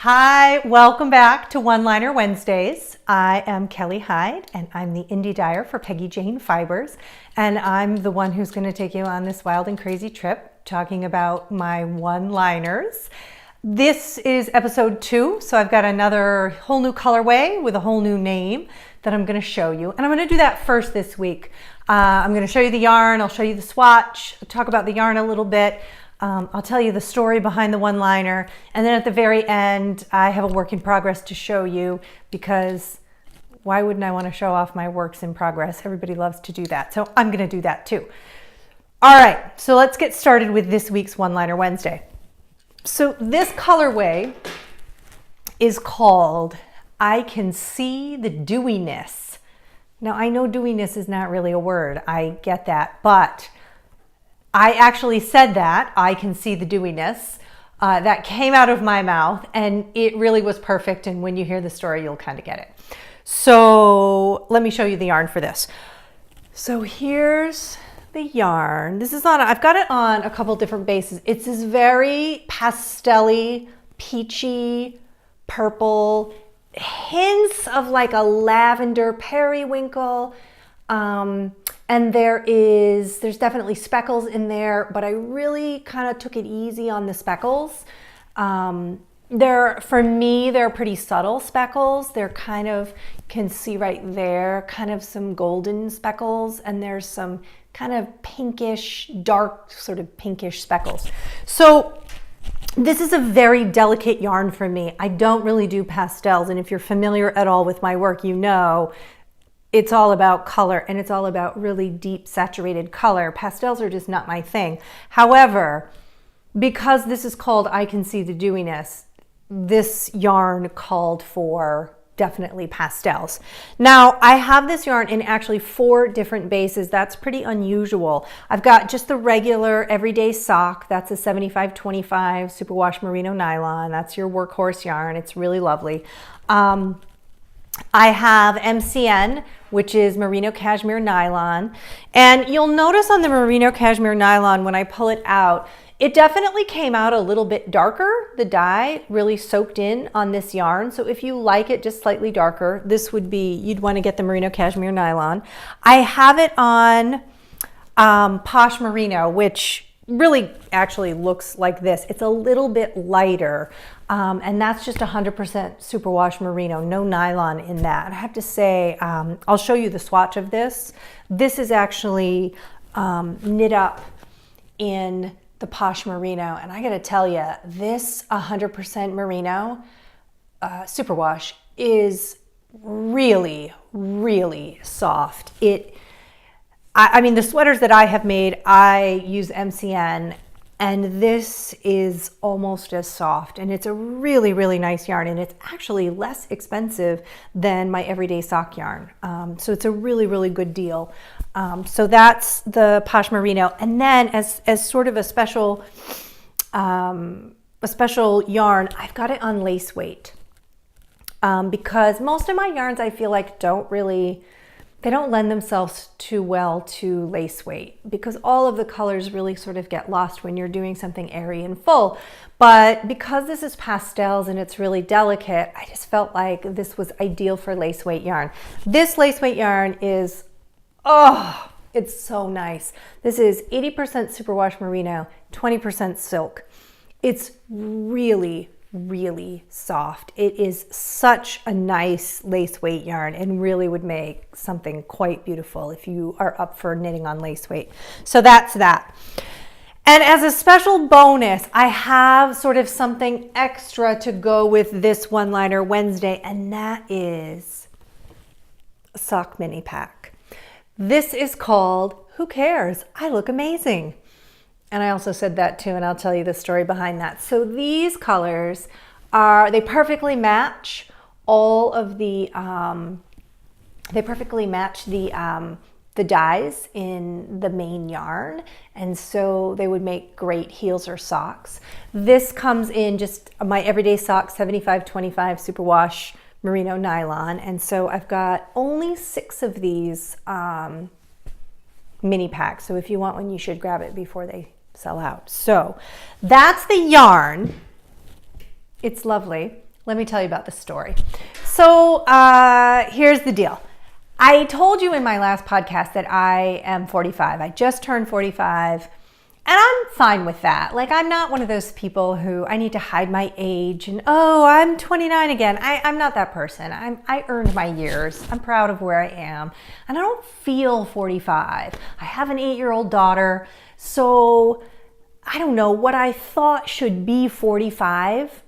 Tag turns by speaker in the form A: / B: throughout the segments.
A: Hi, welcome back to One Liner Wednesdays. I am Kelly Hyde and I'm the indie dyer for Peggy Jane Fibers, and I'm the one who's going to take you on this wild and crazy trip talking about my one-liners. This is episode 2, so I've got another whole new colorway with a whole new name that I'm going to show you, and I'm going to do that first this week. I'm going to show you the yarn, I'll show you the swatch, talk about the yarn a little bit. I'll tell you the story behind the one-liner, and then at the very end I have a work in progress to show you, because why wouldn't I want to show off my works in progress? Everybody loves to do that, so I'm going to do that too. All right, so let's get started with this week's One-Liner Wednesday. So this colorway is called I Can See the Dewiness. Now I know dewiness is not really a word, I get that, but I actually said that, I can see the dewiness. That came out of my mouth and it really was perfect, and when you hear the story you'll kind of get it. So let me show you the yarn for this. So here's the yarn. This is on, I've got it on a couple different bases. It's this very pastel-y, peachy, purple, hints of like a lavender periwinkle. And there's definitely speckles in there, but I really kind of took it easy on the speckles. For me, they're pretty subtle speckles. They're kind of, you can see right there, kind of some golden speckles, and there's some kind of pinkish, dark sort of pinkish speckles. So this is a very delicate yarn for me. I don't really do pastels, and if you're familiar at all with my work, you know it's all about color, and it's all about really deep saturated color. Pastels are just not my thing. However, because this is called I Can See the Dewiness, this yarn called for definitely pastels. Now I have this yarn in actually 4 different bases. That's pretty unusual. I've got just the regular everyday sock. That's a 75-25 superwash merino nylon. That's your workhorse yarn. It's really lovely. I have MCN, which is merino cashmere nylon, and you'll notice on the merino cashmere nylon when I pull it out, it definitely came out a little bit darker. The dye really soaked in on this yarn, so if you like it just slightly darker, this would be, you'd want to get the merino cashmere nylon. I have it on Posh Merino, which really actually looks like this. It's a little bit lighter, and that's just 100% superwash merino, no nylon in that. I have to say, I'll show you the swatch of this. This is actually knit up in the Posh Merino, and I gotta tell you, this 100% merino superwash is really, really soft. I mean, the sweaters that I have made, I use MCN, and this is almost as soft, and it's a really, really nice yarn, and it's actually less expensive than my everyday sock yarn. So it's a really, really good deal. So that's the Posh Merino. And then as sort of a special yarn, I've got it on lace weight, because most of my yarns I feel like they don't lend themselves too well to lace weight, because all of the colors really sort of get lost when you're doing something airy and full. But because this is pastels and it's really delicate, I just felt like this was ideal for lace weight yarn. This lace weight yarn is, oh, it's so nice. This is 80% superwash merino, 20% silk. It's really, really soft. It is such a nice lace weight yarn and really would make something quite beautiful if you are up for knitting on lace weight. So that's that. And as a special bonus, I have sort of something extra to go with this One-Liner Wednesday, and that is a sock mini pack. This is called Who Cares? I Look Amazing. And I also said that too, and I'll tell you the story behind that. So these colors they perfectly match all of the, they perfectly match the dyes in the main yarn. And so they would make great heels or socks. This comes in just my everyday sock, 75-25 superwash merino nylon. And so I've got only 6 of these mini packs. So if you want one, you should grab it before they sell out. So that's the yarn. It's lovely. let me tell you about the story. So here's the deal. I told you in my last podcast that I am 45. I just turned 45. And I'm fine with that. Like, I'm not one of those people who I need to hide my age and, oh, I'm 29 again. I'm not that person. I earned my years. I'm proud of where I am. And I don't feel 45. I have an 8-year-old daughter. So I don't know what I thought should be 45.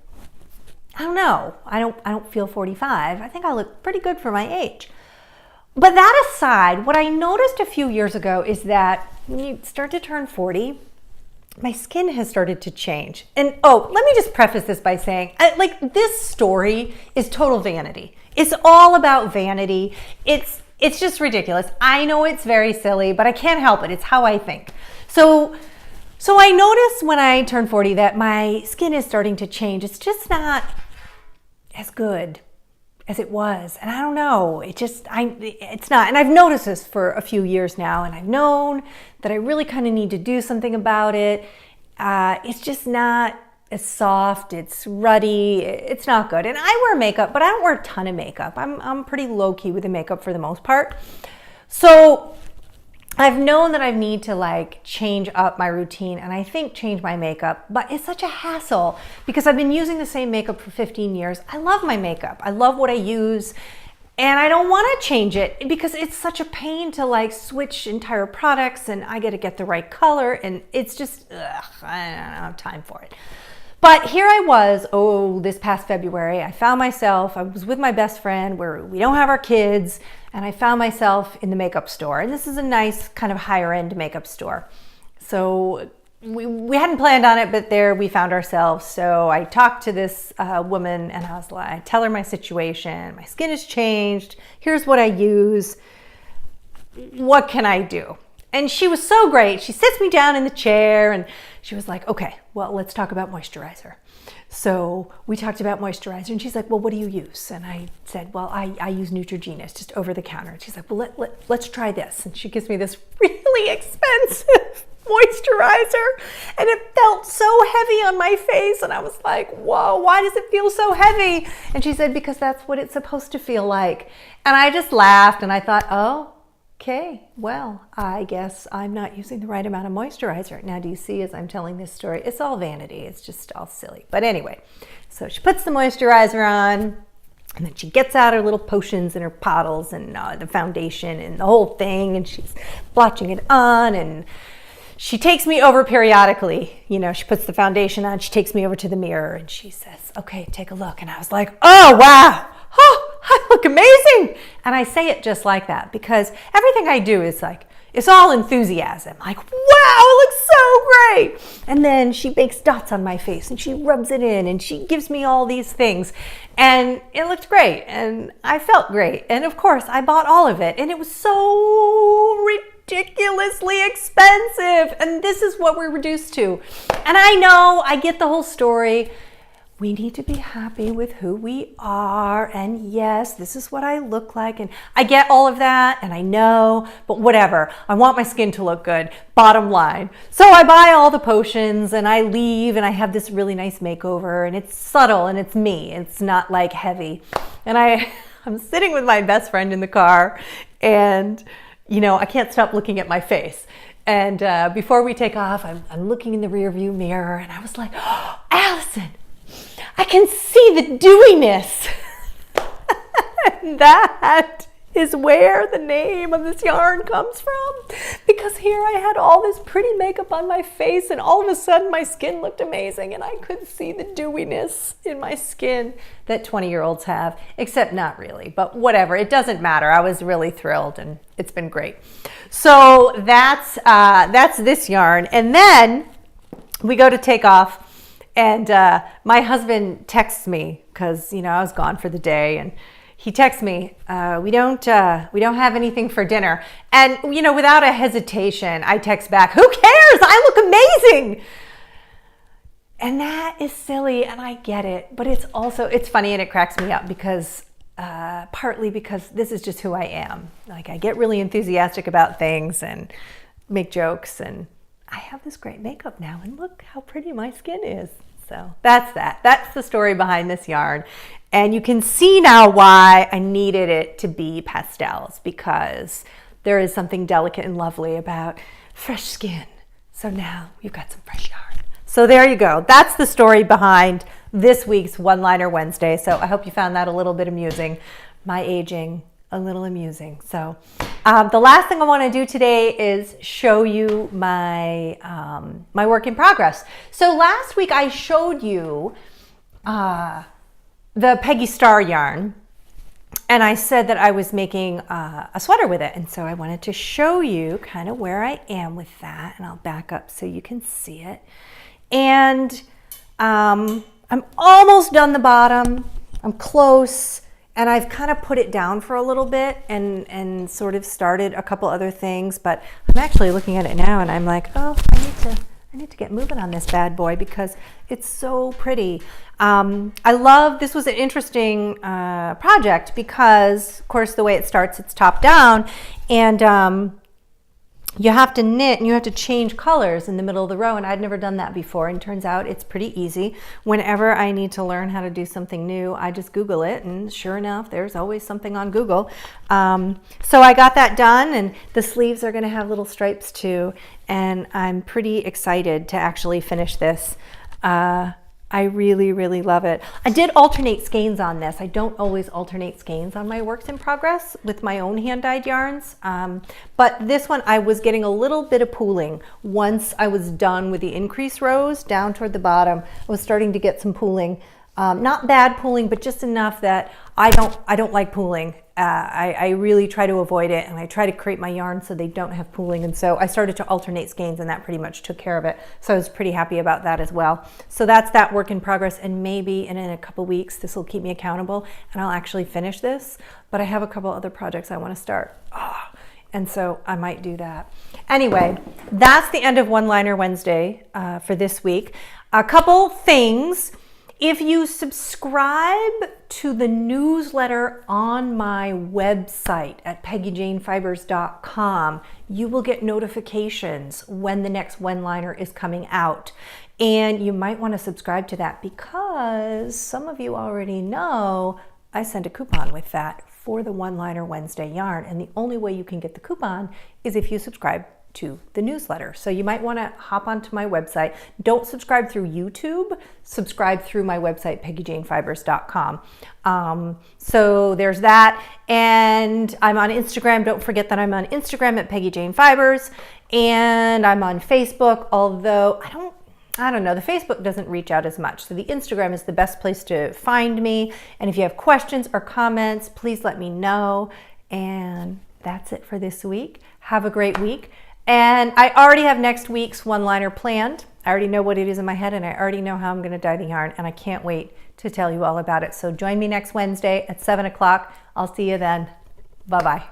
A: I don't know. I don't feel 45. I think I look pretty good for my age. But that aside, what I noticed a few years ago is that when you start to turn 40, my skin has started to change. And let me just preface this by saying, this story is total vanity. It's all about vanity. It's just ridiculous. I know it's very silly, but I can't help it. It's how I think. So I noticed when I turned 40 that my skin is starting to change. It's just not as good as it was. And I don't know, it's not. And I've noticed this for a few years now, and I've known that I really kind of need to do something about it. It's just not as soft, it's ruddy, it's not good. And I wear makeup, but I don't wear a ton of makeup. I'm pretty low key with the makeup for the most part. So I've known that I need to change up my routine and I think change my makeup, but it's such a hassle because I've been using the same makeup for 15 years. I love my makeup. I love what I use and I don't want to change it because it's such a pain to switch entire products and I got to get the right color and it's just, I don't have time for it. But here I was, this past February, I was with my best friend where we don't have our kids, and I found myself in the makeup store. And this is a nice kind of higher end makeup store. So we hadn't planned on it, but there we found ourselves. So I talked to this woman and I tell her my situation. My skin has changed. Here's what I use. What can I do? And she was so great. She sits me down in the chair and she was like, okay, well, let's talk about moisturizer. So we talked about moisturizer and she's like, well, what do you use? And I said, well, I use Neutrogena's just over the counter. And she's like, well, let's try this. And she gives me this really expensive moisturizer and it felt so heavy on my face. And I was like, whoa, why does it feel so heavy? And she said, because that's what it's supposed to feel like. And I just laughed and I thought, okay, well, I guess I'm not using the right amount of moisturizer. Now, do you see as I'm telling this story, it's all vanity. It's just all silly. But anyway, so she puts the moisturizer on and then she gets out her little potions and her bottles and the foundation and the whole thing. And she's blotching it on and she takes me over periodically. She puts the foundation on, she takes me over to the mirror and she says, okay, take a look. And I was like, oh, wow. Oh, I look amazing. And I say it just like that because everything I do is it's all enthusiasm. Like, wow, it looks so great. And then she makes dots on my face and she rubs it in and she gives me all these things. And it looked great and I felt great. And of course, I bought all of it and it was so ridiculously expensive. And this is what we're reduced to. And I know, I get the whole story. We need to be happy with who we are. And yes, this is what I look like. And I get all of that and I know, but whatever. I want my skin to look good, bottom line. So I buy all the potions and I leave and I have this really nice makeover and it's subtle and it's me. It's not heavy. And I'm sitting with my best friend in the car and, I can't stop looking at my face. And before we take off, I'm looking in the rearview mirror and I was like, oh, Allison, I can see the dewiness. And that is where the name of this yarn comes from. Because here I had all this pretty makeup on my face and all of a sudden my skin looked amazing and I could see the dewiness in my skin that 20-year-olds have, except not really, but whatever, it doesn't matter. I was really thrilled and it's been great. So that's this yarn. And then we go to take off. And my husband texts me because I was gone for the day, and he texts me, we don't have anything for dinner. And without a hesitation, I text back, who cares? I look amazing. And that is silly, and I get it, but it's funny and it cracks me up because partly because this is just who I am. I get really enthusiastic about things and make jokes, and I have this great makeup now, and look how pretty my skin is. So that's that. That's the story behind this yarn. And you can see now why I needed it to be pastels, because there is something delicate and lovely about fresh skin. So now you've got some fresh yarn. So there you go. That's the story behind this week's One-Liner Wednesday. So I hope you found that a little bit amusing. My aging, a little amusing. So the last thing I want to do today is show you my my work in progress. So last week I showed you the Peggy Star yarn, and I said that I was making a sweater with it, and so I wanted to show you kind of where I am with that, and I'll back up so you can see it. And I'm almost done the bottom. I'm close. And I've kind of put it down for a little bit and sort of started a couple other things, but I'm actually looking at it now and I'm like, oh, I need to get moving on this bad boy because it's so pretty. I love, this was an interesting project because, of course, the way it starts, it's top down, and you have to knit and you have to change colors in the middle of the row, and I'd never done that before, and turns out it's pretty easy. Whenever I need to learn how to do something new, I just Google it, and sure enough, there's always something on Google. So I got that done, and the sleeves are gonna have little stripes too, and I'm pretty excited to actually finish this. I really, really love it. I did alternate skeins on this. I don't always alternate skeins on my works in progress with my own hand-dyed yarns. But this one, I was getting a little bit of pooling. Once I was done with the increase rows down toward the bottom, I was starting to get some pooling. Not bad pooling, but just enough that I don't like pooling. I really try to avoid it, and I try to create my yarn so they don't have pooling. And so I started to alternate skeins, and that pretty much took care of it. So I was pretty happy about that as well. So that's that work in progress, and maybe in a couple weeks this will keep me accountable and I'll actually finish this. But I have a couple other projects I want to start. And so I might do that. Anyway, that's the end of One-Liner Wednesday for this week. A couple things. If you subscribe to the newsletter on my website at peggyjanefibers.com, you will get notifications when the next one-liner is coming out. And you might want to subscribe to that because some of you already know I send a coupon with that for the One-Liner Wednesday yarn. And the only way you can get the coupon is if you subscribe to the newsletter. So you might want to hop onto my website. Don't subscribe through YouTube, subscribe through my website, peggyjanefibers.com. So there's that. And I'm on Instagram. Don't forget that I'm on Instagram at peggyjanefibers, and I'm on Facebook, although I don't know, the Facebook doesn't reach out as much. So the Instagram is the best place to find me. And if you have questions or comments, please let me know. And that's it for this week. Have a great week. And I already have next week's one-liner planned. I already know what it is in my head, and I already know how I'm going to dye the yarn, and I can't wait to tell you all about it. So join me next Wednesday at 7 o'clock. I'll see you then. Bye-bye.